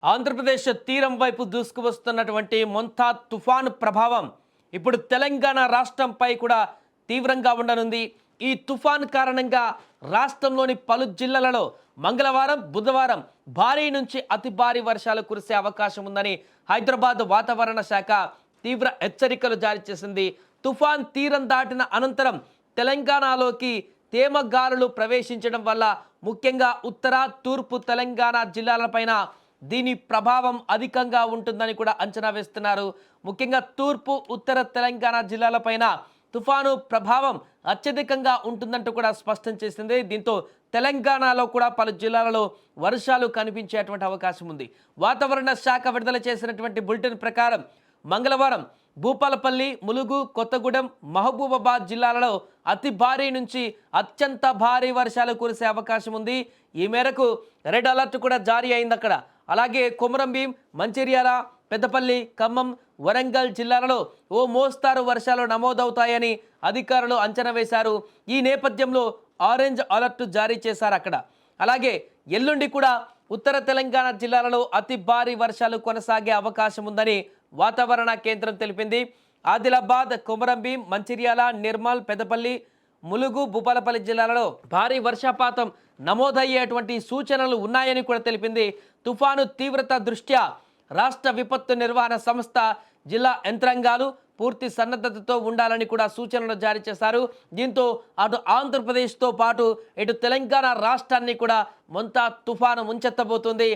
ఆంధ్రప్రదేశ్ తీరం వైపు దూసుకువస్తున్నటువంటి మొంతా తుఫాను ప్రభావం ఇప్పుడు తెలంగాణ రాష్ట్రంపై కూడా తీవ్రంగా ఉండనుంది. ఈ తుఫాన్ కారణంగా రాష్ట్రంలోని పలు జిల్లాలలో మంగళవారం, బుధవారం భారీ నుంచి అతి భారీ వర్షాలు కురిసే అవకాశం ఉందని హైదరాబాద్ వాతావరణ శాఖ తీవ్ర హెచ్చరికలు జారీ చేసింది. తుఫాన్ తీరం దాటిన అనంతరం తెలంగాణలోకి తేమ గాలులు ప్రవేశించడం వల్ల ముఖ్యంగా ఉత్తర, తూర్పు తెలంగాణ జిల్లాలపైన దీని ప్రభావం అధికంగా ఉంటుందని కూడా అంచనా వేస్తున్నారు. ముఖ్యంగా తూర్పు, ఉత్తర తెలంగాణ జిల్లాలపైన తుఫాను ప్రభావం అత్యధికంగా ఉంటుందంటూ కూడా స్పష్టం చేసింది. దీంతో తెలంగాణలో కూడా పలు జిల్లాలలో వర్షాలు కనిపించేటువంటి అవకాశం ఉంది. వాతావరణ శాఖ విడుదల చేసినటువంటి బులెటిన్ ప్రకారం మంగళవారం భూపాలపల్లి, ములుగు, కొత్తగూడెం, మహబూబాబాద్ జిల్లాలలో అతి భారీ నుంచి అత్యంత భారీ వర్షాలు కురిసే అవకాశం ఉంది. ఈ మేరకు రెడ్ అలర్ట్ కూడా జారీ అయింది అక్కడ. అలాగే కొమరంభీం, మంచిర్యాల, పెద్దపల్లి, ఖమ్మం, వరంగల్ జిల్లాలలో ఓ మోస్తారు వర్షాలు నమోదవుతాయని అధికారులు అంచనా వేశారు. ఈ నేపథ్యంలో ఆరెంజ్ అలర్ట్ జారీ చేశారు అక్కడ. అలాగే ఎల్లుండి కూడా ఉత్తర తెలంగాణ జిల్లాలలో అతి భారీ వర్షాలు కొనసాగే అవకాశం ఉందని వాతావరణ కేంద్రం తెలిపింది. ఆదిలాబాద్, కొమరంభీం, మంచిర్యాల, నిర్మల్, పెద్దపల్లి, ములుగు, భూపాలపల్లి జిల్లాలలో భారీ వర్షపాతం నమోదయ్యేటువంటి సూచనలు ఉన్నాయని కూడా తెలిపింది. తుఫాను తీవ్రత దృష్ట్యా రాష్ట్ర విపత్తు నిర్వహణ సంస్థ జిల్లా యంత్రాంగాలు పూర్తి సన్నద్ధతతో ఉండాలని కూడా సూచనలు జారీ చేశారు. దీంతో అటు ఆంధ్రప్రదేశ్తో పాటు ఇటు తెలంగాణ రాష్ట్రాన్ని కూడా మొంతా తుఫాను ముంచెత్తబోతుంది.